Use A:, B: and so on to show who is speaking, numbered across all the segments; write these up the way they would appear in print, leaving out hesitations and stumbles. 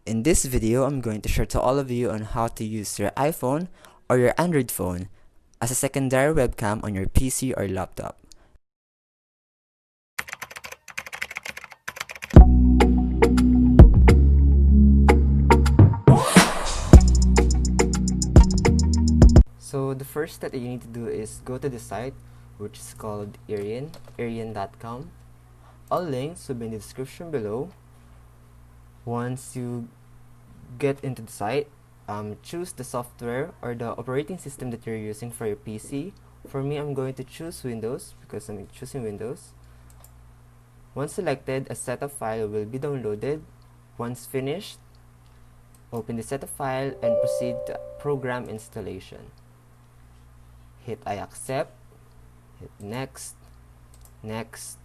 A: In this video, I'm going to share to all of you on how to use your iPhone or your Android phone as a secondary webcam on your PC or laptop. So the first step that you need to do is go to the site, which is called Iriun, iriun.com. All links will be in the description below. Once you get into the site, choose the software or the operating system that you're using for your PC. For me, I'm going to choose Windows because I'm choosing Windows. Once selected, a setup file will be downloaded. Once finished, open the setup file and proceed to program installation. Hit I accept, hit next, next,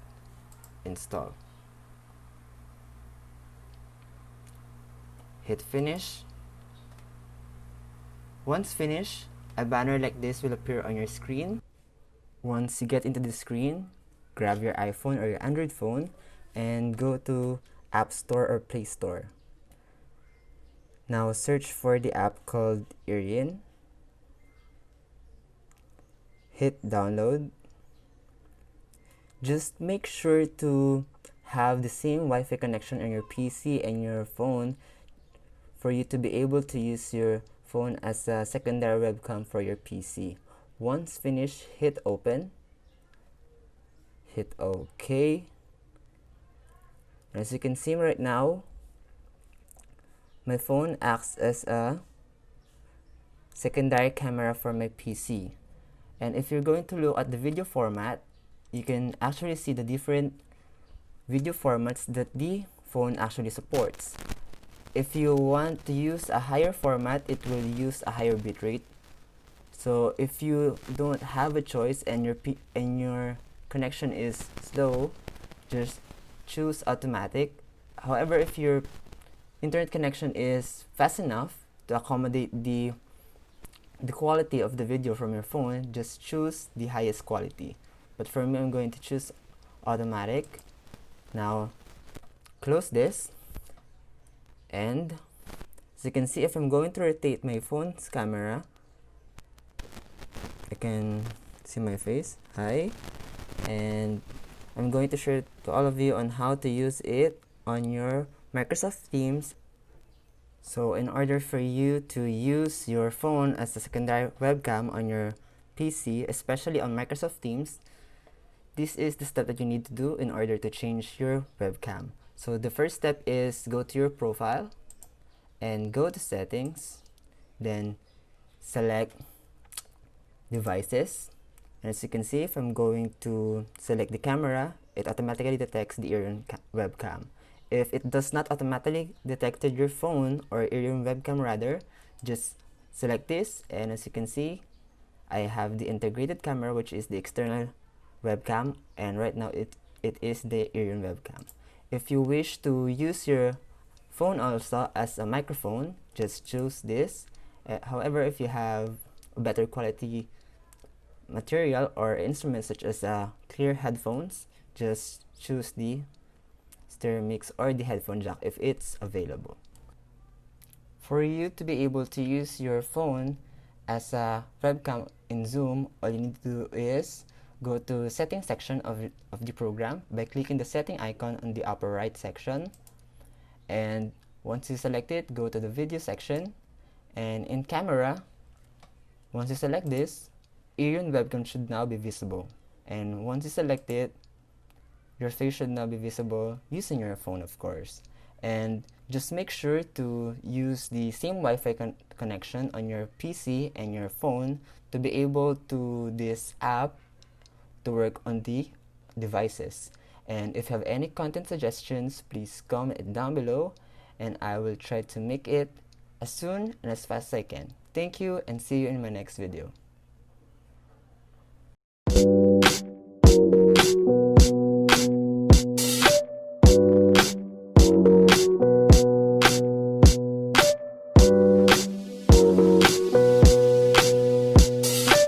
A: install. Hit finish. Once finished, a banner like this will appear on your screen. Once you get into the screen, grab your iPhone or your Android phone and go to App Store or Play Store. Now search for the app called Iriun. Hit download. Just make sure to have the same Wi-Fi connection on your PC and your phone for you to be able to use your phone as a secondary webcam for your PC. Once finished, hit open. Hit OK. As you can see right now, my phone acts as a secondary camera for my PC. And if you're going to look at the video format, you can actually see the different video formats that the phone actually supports. If you want to use a higher format, it will use a higher bitrate. So if you don't have a choice and your connection is slow, just choose automatic. However, if your internet connection is fast enough to accommodate the quality of the video from your phone, just choose the highest quality. But for me, I'm going to choose automatic. Now close this, and as you can see, if I'm going to rotate my phone's camera, I can see my face. Hi. And I'm going to share to all of you on how to use it on your Microsoft Teams. So in order for you to use your phone as a secondary webcam on your PC, especially on Microsoft Teams, this is the step that you need to do in order to change your webcam. So the first step is go to your profile and go to settings, then select devices. And as you can see, if I'm going to select the camera, it automatically detects the Iriun webcam. If it does not automatically detect your phone or Iriun webcam rather, just select this, and as you can see, I have the integrated camera, which is the external webcam, and right now it is the Iriun webcam. If you wish to use your phone also as a microphone, just choose this. However, if you have a better quality material or instruments such as clear headphones, just choose the stereo mix or the headphone jack if it's available. For you to be able to use your phone as a webcam in Zoom, all you need to do is go to settings section of the program by clicking the setting icon on the upper right section, and once you select it, go to the video section, and in camera, once you select this, Iriun webcam should now be visible, and once you select it, your face should now be visible using your phone, of course. And just make sure to use the same Wi-Fi connection on your PC and your phone to be able to this app to work on the devices. And if you have any content suggestions, please comment it down below, and I will try to make it as soon and as fast as I can. Thank you, and see you in my next video.